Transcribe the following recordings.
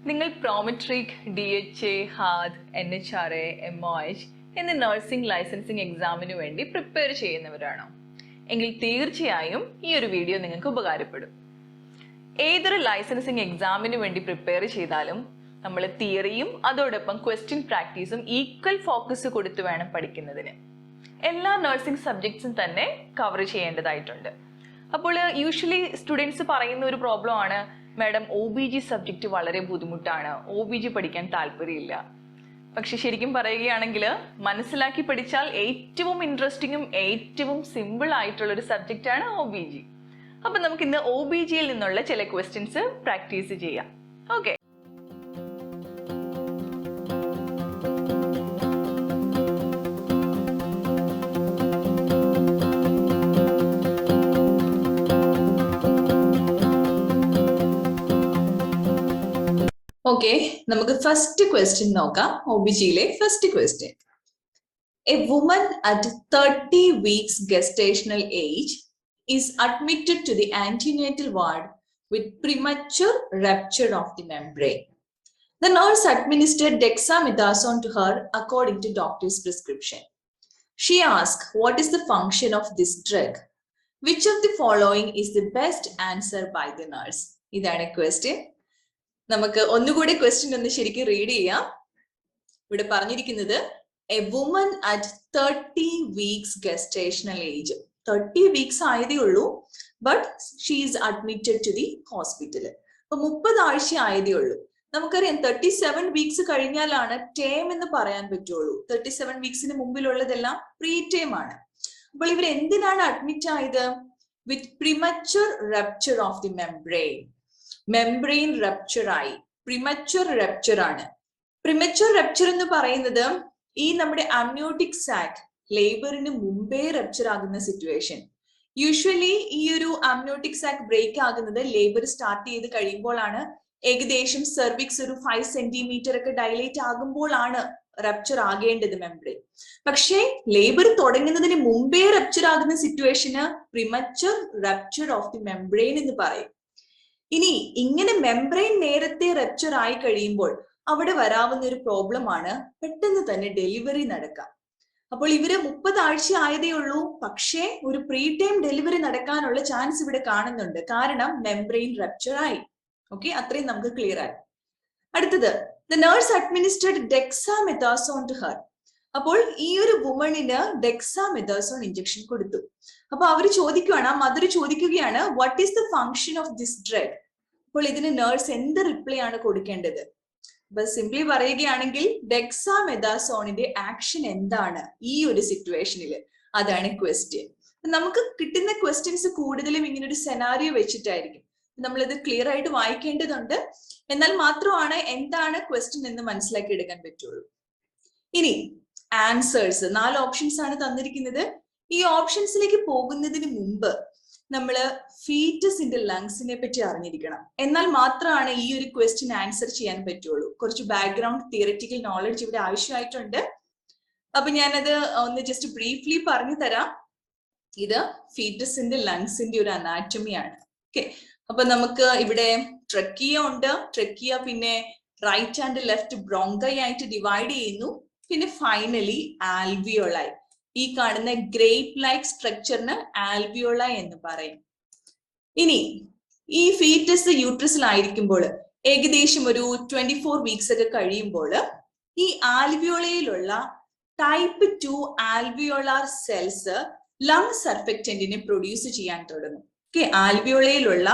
നിങ്ങൾ Prometric, DHA, HAAD, NHRA, MOH എന്നീ nursing licensing എക്സാമിന് വേണ്ടി പ്രിപ്പയർ ചെയ്യുന്നവരാണോ? എങ്കിൽ തീർച്ചയായും ഈ ഒരു വീഡിയോ നിങ്ങൾക്ക് ഉപകാരപ്പെടും. ഏതൊരു ലൈസൻസിങ് എക്സാമിന് വേണ്ടി പ്രിപ്പയർ ചെയ്താലും നമ്മൾ തിയറിയും അതോടൊപ്പം ക്വസ്റ്റ്യൻ പ്രാക്ടീസും ഈക്വൽ ഫോക്കസ് കൊടുത്തു വേണം പഠിക്കുന്നതിന്. എല്ലാ നഴ്സിംഗ് സബ്ജക്ട്സും തന്നെ കവർ ചെയ്യേണ്ടതായിട്ടുണ്ട്. അപ്പോൾ യൂഷ്വലി സ്റ്റുഡൻസ് പറയുന്ന ഒരു പ്രോബ്ലം ആണ്, മാഡം OBG സബ്ജക്റ്റ് വളരെ ബുദ്ധിമുട്ടാണ്, OBG പഠിക്കാൻ താല്പര്യമില്ല. പക്ഷെ ശരിക്കും പറയുകയാണെങ്കിൽ മനസ്സിലാക്കി പഠിച്ചാൽ ഏറ്റവും ഇൻട്രസ്റ്റിങ്ങും ഏറ്റവും സിമ്പിൾ ആയിട്ടുള്ള ഒരു സബ്ജക്റ്റ് ആണ് OBG. അപ്പൊ നമുക്ക് ഇന്ന് OBGയിൽ നിന്നുള്ള ചില ക്വസ്റ്റ്യൻസ് പ്രാക്ടീസ് ചെയ്യാം. ഓക്കെ, ഓക്കെ, നമുക്ക് ഫസ്റ്റ് ക്വസ്റ്റ്യൻ നോക്കാം. OBGയിലെ first question. A woman at 30 weeks gestational age is admitted to the antenatal ward with premature rupture of the membrane. The nurse administered dexamethasone to her according to doctor's prescription. She asked, what is the function of this drug? Which of the following is the best answer by the nurse? ഇതാണ് question. നമുക്ക് ഒന്നുകൂടി question ഒന്ന് ശരിക്കും read ചെയ്യാം. ഇവിടെ പറഞ്ഞിരിക്കുന്നത് a woman at 30 weeks gestational age. 30 weeks ആയതേ ഉള്ളൂ, but she is admitted to the hospital. അപ്പൊ 30 ആഴ്ച ആയതേ ഉള്ളൂ. നമുക്കറിയാം 37 weeks കഴിഞ്ഞാലാണ് ടേം എന്ന് പറയാൻ പറ്റുള്ളൂ. 37 weeksന് മുമ്പിലുള്ളതെല്ലാം പ്രീ ടേം ആണ്. അപ്പോൾ ഇവർ എന്തിനാണ് അഡ്മിറ്റ് ആയത്? With premature rupture of the membrane. Membrane rupture ആയി, പ്രിമച്വർ റപ്ചർ ആണ്. പ്രിമച്വർ റപ്ചർ എന്ന് പറയുന്നത് ഈ നമ്മുടെ അമ്നിയോട്ടിക് സാക് ലേബറിന് മുമ്പേ റപ്ചർ ആകുന്ന സിറ്റുവേഷൻ. യൂഷ്വലി ഈ ഒരു അമ്നിയോട്ടിക് സാക് ബ്രേക്ക് ആകുന്നത് ലേബർ സ്റ്റാർട്ട് ചെയ്ത് കഴിയുമ്പോഴാണ്. ഏകദേശം സെർവിക്സ് ഒരു 5 centimeter ഒക്കെ ഡയലേറ്റ് ആകുമ്പോഴാണ് റപ്ചർ ആകേണ്ടത് മെംബ്രെയിൻ. പക്ഷേ ലേബർ തുടങ്ങുന്നതിന് മുമ്പേ റപ്ചർ ആകുന്ന സിറ്റുവേഷന് premature rupture of the membrane എന്ന് പറയും. ഇനി ഇങ്ങനെ മെംബ്രെയിൻ നേരത്തെ റപ്ചർ ആയി കഴിയുമ്പോൾ അവിടെ വരാവുന്ന ഒരു പ്രോബ്ലം ആണ് പെട്ടെന്ന് തന്നെ ഡെലിവറി നടക്കാം. അപ്പോൾ ഇവര് 30 ആഴ്ച ആയതേ ഉള്ളൂ, പക്ഷേ ഒരു പ്രീ ടൈം ഡെലിവറി നടക്കാനുള്ള ചാൻസ് ഇവിടെ കാണുന്നുണ്ട്. കാരണം മെംബ്രെയിൻ റപ്ചർ ആയി. ഓക്കെ, അത്രയും നമുക്ക് ക്ലിയർ ആയി. അടുത്തത്, the nurse administered ഡെക്സാമെഥാസോൺ to her. അപ്പോൾ ഈ ഒരു വുമണിന് ഡെക്സാമെഥാസോൺ ഇഞ്ചക്ഷൻ കൊടുത്തു. അപ്പൊ അവര് ചോദിക്കുകയാണ്, ആ മദർ ചോദിക്കുകയാണ്, what is the function of this drug? അപ്പോൾ ഇതിന് നേഴ്സ് എന്ത് റിപ്ലൈ ആണ് കൊടുക്കേണ്ടത്? അപ്പൊ സിംപ്ലി പറയുകയാണെങ്കിൽ ഡെക്സാമെഥാസോണിന്റെ ആക്ഷൻ എന്താണ് ഈ ഒരു സിറ്റുവേഷനിൽ? അതാണ് ക്വസ്റ്റ്യൻ. നമുക്ക് കിട്ടുന്ന ക്വസ്റ്റ്യൻസ് കൂടുതലും ഇങ്ങനെ ഒരു സെനാരിയോ വെച്ചിട്ടായിരിക്കും. നമ്മളിത് ക്ലിയർ ആയിട്ട് വായിക്കേണ്ടതുണ്ട്. എന്നാൽ മാത്രമാണ് എന്താണ് ക്വസ്റ്റ്യൻ എന്ന് മനസ്സിലാക്കി എടുക്കാൻ പറ്റുള്ളൂ. ഇനി ആൻസേഴ്സ് 4 ഓപ്ഷൻസ് ആണ് തന്നിരിക്കുന്നത്. ഈ ഓപ്ഷൻസിലേക്ക് പോകുന്നതിന് മുമ്പ് നമ്മള് ഫീറ്റസിന്റെ ലങ്സിനെ പറ്റി അറിഞ്ഞിരിക്കണം. എന്നാൽ മാത്രമാണ് ഈ ഒരു ക്വസ്റ്റ്യൻ ആൻസർ ചെയ്യാൻ പറ്റുള്ളൂ. കുറച്ച് ബാക്ക്ഗ്രൗണ്ട് തിയററ്റിക്കൽ നോളജ് ഇവിടെ ആവശ്യമായിട്ടുണ്ട്. അപ്പൊ ഞാനത് ഒന്ന് ജസ്റ്റ് ബ്രീഫ്ലി പറഞ്ഞു തരാം. ഇത് ഫീറ്റസിന്റെ ലങ്സിന്റെ ഒരു അനാറ്റമിയാണ്. ഓക്കെ, അപ്പൊ നമുക്ക് ഇവിടെ ട്രക്കിയ ഉണ്ട്. ട്രക്കിയ പിന്നെ റൈറ്റ് ആൻഡ് ലെഫ്റ്റ് ബ്രോങ്കൈ ആയിട്ട് ഡിവൈഡ് ചെയ്യുന്നു. പിന്നെ ഫൈനലി ആൽവിയോളായി. ഈ കാണുന്ന ഗ്രേപ്പ് ലൈക്ക് സ്ട്രക്ചറിന് ആൽവിയോളായി എന്ന് പറയും. ഇനി ഈ ഫീറ്റസ് യൂട്രസിലായിരിക്കുമ്പോൾ ഏകദേശം ഒരു 24 weeks ഒക്കെ കഴിയുമ്പോൾ ഈ ആൽവിയോളയിലുള്ള ടൈപ്പ് 2 ആൽവിയോളാർ സെൽസ് ലങ് സർഫക്റ്റന്റിനെ പ്രൊഡ്യൂസ് ചെയ്യാൻ തുടങ്ങും. ഓക്കെ, ആൽവിയോളയിലുള്ള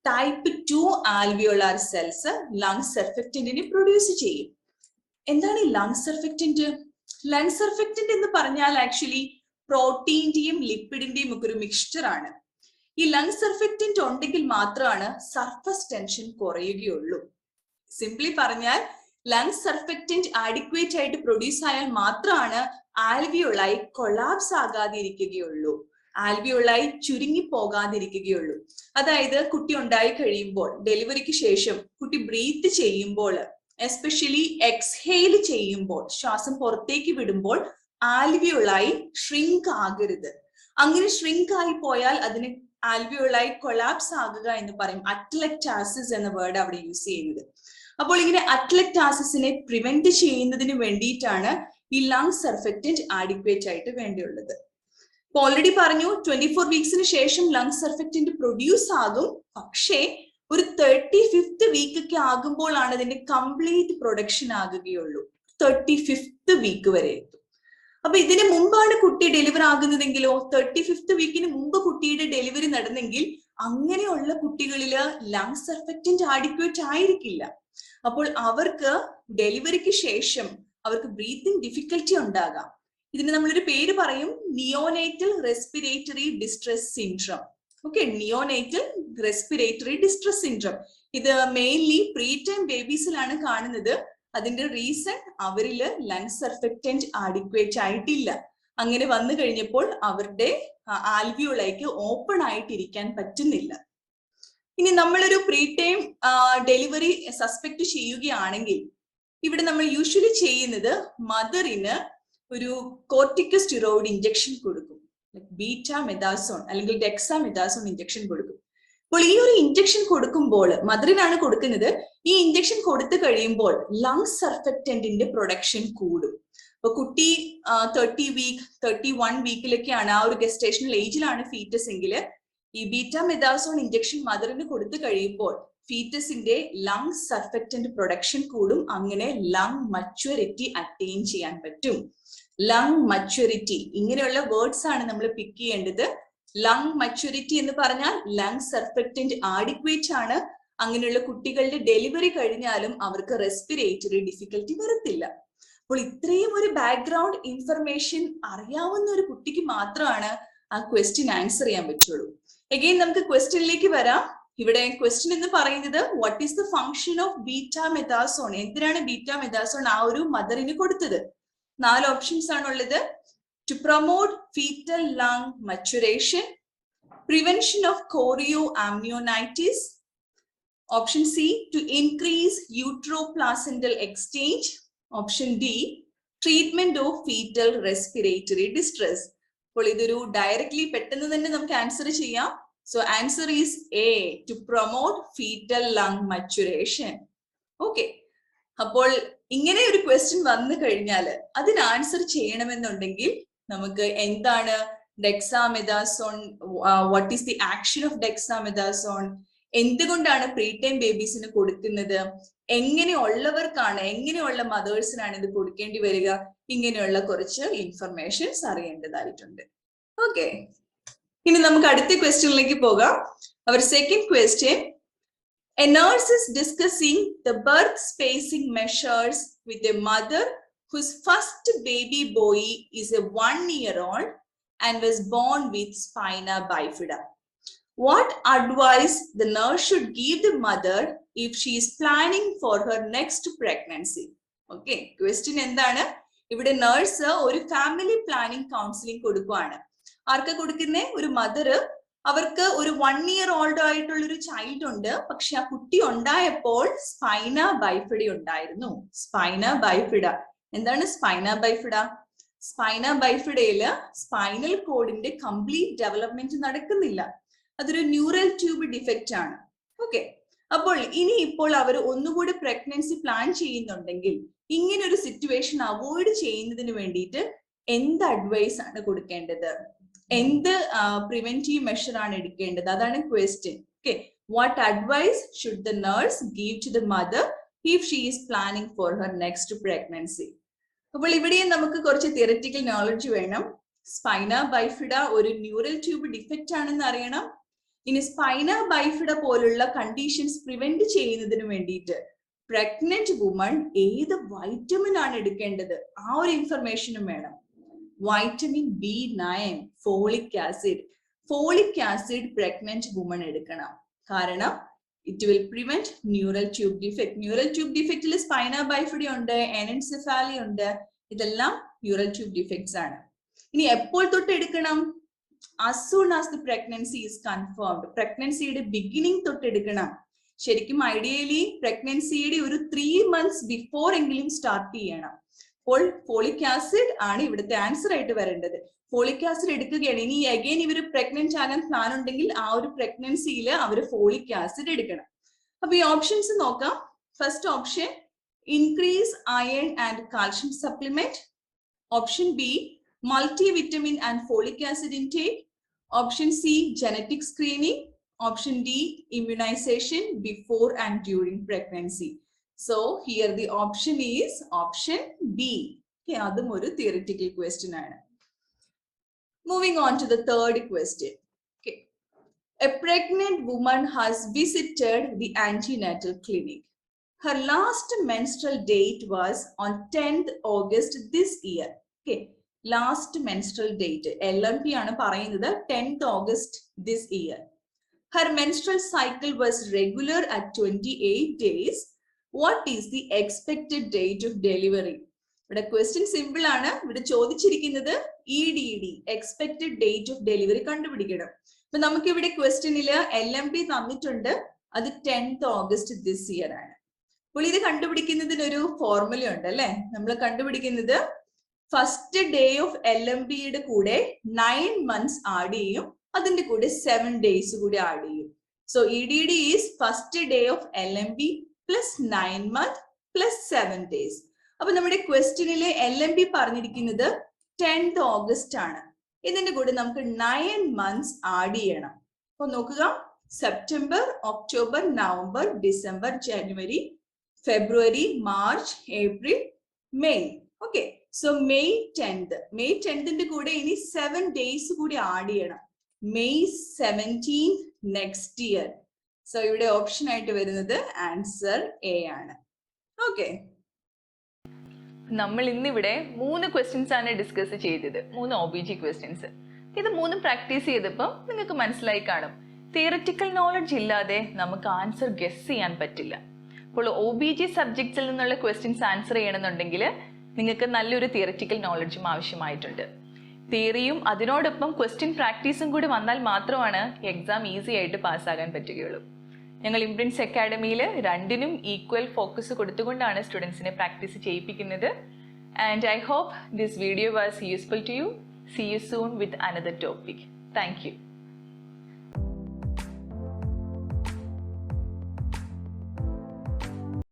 ടൈപ്പ് 2 ആൽവിയോളാർ സെൽസ് ലങ് സർഫക്റ്റന്റിനെ പ്രൊഡ്യൂസ് ചെയ്യും. എന്താണ് ഈ ലങ് സർഫക്റ്റന്റ്? ലങ് സർഫക്റ്റന്റ് എന്ന് പറഞ്ഞാൽ ആക്ച്വലി പ്രോട്ടീന്റെയും ലിപ്പിഡിന്റെയും ഒക്കെ ഒരു മിക്സ്ചർ ആണ്. ഈ ലങ് സർഫക്റ്റന്റ് ഉണ്ടെങ്കിൽ മാത്രമാണ് സർഫസ് ടെൻഷൻ കുറയുകയുള്ളൂ. സിംപ്ലി പറഞ്ഞാൽ ലങ് സർഫക്റ്റന്റ് ആഡിക്വേറ്റ് ആയിട്ട് പ്രൊഡ്യൂസ് ആയാൽ മാത്രമാണ് ആൽവിയോളായി കൊളാപ്സ് ആകാതെ ഇരിക്കുകയുള്ളൂ, ആൽവിയോളായി ചുരുങ്ങി പോകാതിരിക്കുകയുള്ളൂ. അതായത് കുട്ടി ഉണ്ടായി കഴിയുമ്പോൾ, ഡെലിവറിക്ക് ശേഷം കുട്ടി ബ്രീത്ത് ചെയ്യുമ്പോൾ, എസ്പെഷ്യലി എക്സ്ഹെയിൽ ചെയ്യുമ്പോൾ, ശ്വാസം പുറത്തേക്ക് വിടുമ്പോൾ ആൽവിയോളായി ഷ്രിങ്ക് ആകരുത്. അങ്ങനെ ഷ്രിങ്ക് ആയി പോയാൽ അതിന് ആൽവിയോളായി കൊളാപ്സ് ആകുക എന്ന് പറയും. അറ്റ്ലക്ടാസിസ് എന്ന വേർഡ് അവിടെ യൂസ് ചെയ്യുന്നത്. അപ്പോൾ ഇങ്ങനെ അറ്റ്ലക്ടാസിസിനെ പ്രിവെന്റ് ചെയ്യുന്നതിന് വേണ്ടിയിട്ടാണ് ഈ ലങ് സർഫക്റ്റന്റ് ആഡിക്വേറ്റ് ആയിട്ട് വേണ്ടിയുള്ളത്. ഇപ്പൊ ഓൾറെഡി പറഞ്ഞു 24 വീക്സിന് ശേഷം ലങ് സർഫക്റ്റന്റ് പ്രൊഡ്യൂസ് ആകും. പക്ഷേ ഒരു 35th വീക്ക് ഒക്കെ ആകുമ്പോഴാണ് അതിന്റെ കംപ്ലീറ്റ് പ്രൊഡക്ഷൻ ആകുകയുള്ളൂ. 35th വീക്ക് വരെ എത്തും. അപ്പൊ ഇതിന് മുമ്പാണ് കുട്ടി ഡെലിവർ ആകുന്നതെങ്കിലോ 35th വീക്കിന് മുമ്പ് കുട്ടിയുടെ ഡെലിവറി നടന്നെങ്കിൽ അങ്ങനെയുള്ള കുട്ടികളില് ലങ് സർഫക്റ്റന്റ് ആഡിക്വേറ്റ് ആയിരിക്കില്ല. അപ്പോൾ അവർക്ക് ഡെലിവറിക്ക് ശേഷം അവർക്ക് ബ്രീത്തിങ് ഡിഫിക്കൽറ്റി ഉണ്ടാകാം. ഇതിന് നമ്മളൊരു പേര് പറയും, neonatal respiratory distress syndrome. Okay, neonatal respiratory distress syndrome. ഇത് മെയിൻലി പ്രീ ടൈം ബേബീസിലാണ് കാണുന്നത്. അതിന്റെ റീസൺ അവരില് ലങ് സർഫക്റ്റന്റ് ആഡിക്വേറ്റ് ആയിട്ടില്ല. അങ്ങനെ വന്നു കഴിഞ്ഞപ്പോൾ അവരുടെ ആൽവിയോളൈക്ക് ഓപ്പൺ ആയിട്ടിരിക്കാൻ പറ്റുന്നില്ല. ഇനി നമ്മളൊരു പ്രീ ടൈം ഡെലിവറി സസ്പെക്ട് ചെയ്യുകയാണെങ്കിൽ ഇവിടെ നമ്മൾ യൂഷ്വലി ചെയ്യുന്നത് മദറിന് ഒരു കോർട്ടിക്കോസ്റ്റെറോയിഡ് ഇഞ്ചക്ഷൻ കൊടുക്കും. ബീറ്റാമെഥാസോൺ അല്ലെങ്കിൽ ഡെക്സാമെഥാസോൺ ഇഞ്ചക്ഷൻ കൊടുക്കും. അപ്പോൾ ഈ ഒരു ഇഞ്ചക്ഷൻ കൊടുക്കുമ്പോൾ മദറിനാണ് കൊടുക്കുന്നത്. ഈ ഇഞ്ചക്ഷൻ കൊടുത്തു കഴിയുമ്പോൾ ലങ് സർഫക്റ്റന്റിന്റെ പ്രൊഡക്ഷൻ കൂടും. അപ്പൊ കുട്ടി 30 വീക്ക് 31 വീക്കിലൊക്കെയാണ്, ആ ഒരു ഗസ്റ്റേഷണൽ ഏജിലാണ് ഫീറ്റസ് എങ്കിൽ ഈ ബീറ്റാമെഥാസോൺ ഇഞ്ചക്ഷൻ മദറിന് കൊടുത്തു കഴിയുമ്പോൾ ഫീറ്റസിന്റെ ലങ് സർഫക്റ്റന്റ് പ്രൊഡക്ഷൻ കൂടും. അങ്ങനെ ലങ് മച്വറിറ്റി അറ്റൈൻ ചെയ്യാൻ പറ്റും. ലങ് മച്വറിറ്റി, ഇങ്ങനെയുള്ള വേർഡ്സ് ആണ് നമ്മൾ പിക്ക് ചെയ്യേണ്ടത്. ലങ് മച്വറിറ്റി എന്ന് പറഞ്ഞാൽ ലങ് സർഫക്റ്റന്റ് ആഡിക്വേറ്റ് ആണ്. അങ്ങനെയുള്ള കുട്ടികളുടെ ഡെലിവറി കഴിഞ്ഞാലും അവർക്ക് റെസ്പിറേറ്ററി ഡിഫിക്കൽറ്റി വരത്തില്ല. അപ്പോൾ ഇത്രയും ഒരു ബാക്ക്ഗ്രൗണ്ട് ഇൻഫർമേഷൻ അറിയാവുന്ന ഒരു കുട്ടിക്ക് മാത്രമാണ് ആ ക്വസ്റ്റ്യൻ ആൻസർ ചെയ്യാൻ പറ്റുള്ളൂ. അഗെയിൻ നമുക്ക് ക്വസ്റ്റ്യനിലേക്ക് വരാം. ഇവിടെ ക്വസ്റ്റ്യൻ എന്ന് പറയുന്നത് what is the function of betamethasone? എന്തിനാണ് ബീറ്റാമെഥാസോൺ ആ ഒരു മദറിന് കൊടുത്തത്? 4 ഓപ്ഷൻസ് ആണുള്ളത്. To promote fetal lung maturation, prevention of chorioamnionitis. Option C, to increase uteroplacental exchange. Option D, treatment of fetal respiratory distress. അപ്പോൾ ഇതൊരു ഡയറക്ട്ലി പെട്ടെന്ന് തന്നെ നമുക്ക് ആൻസർ ചെയ്യാം. So answer is A, to promote fetal lung maturation. Okay. അപ്പോൾ ഇങ്ങനെ ഒരു question വന്നു കഴിഞ്ഞാൽ അതിന് ആൻസർ ചെയ്യണമെന്നുണ്ടെങ്കിൽ നമുക്ക് എന്താണ് dexamethasone, what is the action of dexamethasone, എന്തുകൊണ്ടാണ് പ്രീ ടൈം ബേബീസിന് കൊടുക്കുന്നത്, എങ്ങനെയുള്ളവർക്കാണ്, എങ്ങനെയുള്ള മദേഴ്സിനാണ് ഇത് കൊടുക്കേണ്ടി വരിക, ഇങ്ങനെയുള്ള കുറച്ച് ഇൻഫർമേഷൻസ് അറിയേണ്ടതായിട്ടുണ്ട്. ഓക്കെ, ഇനി നമുക്ക് അടുത്ത ക്വസ്റ്റ്യനിലേക്ക് പോകാം. അവർ second question, a nurse is discussing the birth spacing measures with a mother whose first baby boy is a 1-year-old and was born with spina bifida. What advice the nurse should give the mother if she is planning for her next pregnancy? Okay, question endana? ഇവിടെ nurse ഒരു family planning counselling കൊടുക്കുകയാണ്. ആർക്കാ കൊടുക്കുന്നേ? ഒരു mother. അവർക്ക് ഒരു 1-year-old ആയിട്ടുള്ള ഒരു ചൈൽഡ് ഉണ്ട്. പക്ഷെ ആ കുട്ടി ഉണ്ടായപ്പോൾ സ്പൈന ബൈഫിഡ ഉണ്ടായിരുന്നു. സ്പൈന ബൈഫിഡ എന്താണ് സ്പൈന ബൈഫിഡ? സ്പൈന ബൈഫിഡയില് സ്പൈനൽ കോഡിന്റെ കംപ്ലീറ്റ് ഡെവലപ്മെന്റ് നടക്കുന്നില്ല. അതൊരു ന്യൂറൽ ട്യൂബ് ഡിഫക്റ്റ് ആണ്. ഓക്കെ, അപ്പോൾ ഇനി ഇപ്പോൾ അവർ ഒന്നുകൂടി പ്രഗ്നൻസി പ്ലാൻ ചെയ്യുന്നുണ്ടെങ്കിൽ ഇങ്ങനെ ഒരു സിറ്റുവേഷൻ അവോയ്ഡ് ചെയ്യുന്നതിന് വേണ്ടിയിട്ട് എന്ത് അഡ്വൈസ് ആണ് കൊടുക്കേണ്ടത്, എന്ത് പ്രിവെന്റീവ് മെഷർ ആണ് എടുക്കേണ്ടത്? അതാണ് question. Okay, what advice should the nurse give to the mother if she is planning for her next pregnancy? അപ്പോൾ ഇവിടെയും നമുക്ക് കുറച്ച് തിയററ്റിക്കൽ നോളജ് വേണം. സ്പൈന ബൈഫിഡ ഒരു ന്യൂറൽ ട്യൂബ് ഡിഫക്റ്റ് ആണെന്ന് അറിയണം. ഇനി സ്പൈന ബൈഫിഡ പോലുള്ള കണ്ടീഷൻസ് പ്രിവെന്റ് ചെയ്യുന്നതിന് വേണ്ടിയിട്ട് പ്രഗ്നന്റ് വുമൺ ഏത് വൈറ്റമിൻ ആണ് എടുക്കേണ്ടത്, ആ ഒരു ഇൻഫർമേഷനും വേണം. Vitamin B9, folic acid. Folic acid pregnant woman എടുക്കണം. കാരണം it will prevent neural tube defect. Neural tube ഡിഫക്റ്റിൽ സ്പൈന ബൈഫിഡ ഉണ്ട്, എനൻസെഫാലി ഉണ്ട്. ഇതെല്ലാം ന്യൂറൽ ട്യൂബ് ഡിഫക്ട്സ് ആണ്. ഇനി എപ്പോൾ തൊട്ട് എടുക്കണം? as soon as the pregnancy is confirmed. പ്രഗ്നൻസിയുടെ ബിഗിനിങ് തൊട്ട് എടുക്കണം. ശരിക്കും ഐഡിയലി പ്രഗ്നൻസിയുടെ ഒരു 3 months ബിഫോർ എങ്കിലും സ്റ്റാർട്ട് ചെയ്യണം. അപ്പോൾ ഫോളിക് ആസിഡ് ആണ് ഇവിടുത്തെ ആൻസർ ആയിട്ട് വരേണ്ടത്. ഫോളിക് ആസിഡ് എടുക്കുകയാണ്. ഇനി അഗൈൻ ഇവർ പ്രഗ്നന്റ് ആകാൻ പ്ലാൻ ഉണ്ടെങ്കിൽ ആ ഒരു പ്രഗ്നൻസിയിൽ അവർ ഫോളിക് ആസിഡ് എടുക്കണം. അപ്പൊ ഈ ഓപ്ഷൻസ് നോക്കാം. First option increase iron and calcium supplement. Option B, multivitamin and folic acid intake. Option C, genetic screening. Option D, immunization before and during pregnancy. So here the option is option B. Okay, adum oru theoretical question aanu. Moving on to the third question. Okay. A pregnant woman has visited the antenatal clinic. Her last menstrual date was on 10th August this year. Okay, last menstrual date. LMP ആണ് പറയുന്നത് 10th August this year. Her menstrual cycle was regular at 28 days. What is the expected date of delivery? ഇവിടെ question simple ആണ്. ഇവിടെ ചോദിച്ചിരിക്കുന്നത് EDD, expected date of delivery കണ്ടുപിടിക്കണം. അപ്പൊ നമുക്ക് ഇവിടെ ക്വസ്റ്റ്യനിൽ LMP തന്നിട്ടുണ്ട്. അത് 10th August this year ആണ്. അപ്പോൾ ഇത് കണ്ടുപിടിക്കുന്നതിന് ഒരു ഫോർമുല ഉണ്ട് അല്ലെ. നമ്മൾ കണ്ടുപിടിക്കുന്നത് ഫസ്റ്റ് ഡേ ഓഫ് LMPയുടെ കൂടെ 9 months ആഡ് ചെയ്യും, അതിന്റെ കൂടെ 7 days കൂടി ആഡ് ചെയ്യും. So EDD is first day of LMP plus 9 months plus 7 days. അപ്പൊ നമ്മുടെ ക്വസ്റ്റ്യനിലെ LMP പറഞ്ഞിരിക്കുന്നത് 10th August ആണ്. ഇതിന്റെ കൂടെ നമുക്ക് 9 months ആഡ് ചെയ്യണം. അപ്പൊ നോക്കുക, സെപ്റ്റംബർ, ഒക്ടോബർ, നവംബർ, ഡിസംബർ, ജനുവരി, February, March, April, May. Okay, so May 10th. May 10th ന്റെ കൂടെ ഇനി 7 days കൂടി ആഡ് ചെയ്യണം. May 17th next year. So ഇവിടെ ഓപ്ഷൻ ആയിട്ട് വരുന്നത് ആൻസർ A ആണ്. Okay. നമ്മൾ ഇന്നിവിടെ 3 ക്വസ്റ്റ്യൻസ് ആണ് ഡിസ്കസ് ചെയ്തത്, 3 OBG ക്വസ്റ്റ്യൻസ്. ഇത് 3 പ്രാക്ടീസ് ചെയ്തപ്പോൾ നിങ്ങൾക്ക് മനസ്സിലായി കാണും, തിയററ്റിക്കൽ നോളജ് ഇല്ലാതെ നമുക്ക് ആൻസർ ഗസ് ചെയ്യാൻ പറ്റില്ല. അപ്പോൾ OBG സബ്ജക്ട്സിൽ നിന്നുള്ള ക്വസ്റ്റ്യൻസ് ആൻസർ ചെയ്യണമെന്നുണ്ടെങ്കിൽ നിങ്ങൾക്ക് നല്ലൊരു തിയററ്റിക്കൽ നോളജും ആവശ്യമായിട്ടുണ്ട്. തിയറിയും അതിനോടൊപ്പം ക്വസ്റ്റ്യൻ പ്രാക്ടീസും കൂടി വന്നാൽ മാത്രമാണ് എക്സാം ഈസി ആയിട്ട് പാസ്സാകാൻ പറ്റുകയുള്ളൂ. ഞങ്ങൾ ഇംപ്രിൻസ് അക്കാഡമിയിൽ രണ്ടിനും ഈക്വൽ ഫോക്കസ് കൊടുത്തുകൊണ്ടാണ് സ്റ്റുഡൻസിനെ പ്രാക്ടീസ് ചെയ്യിപ്പിക്കുന്നത്. And I hope this video was useful to you. See you soon with another topic. Thank you.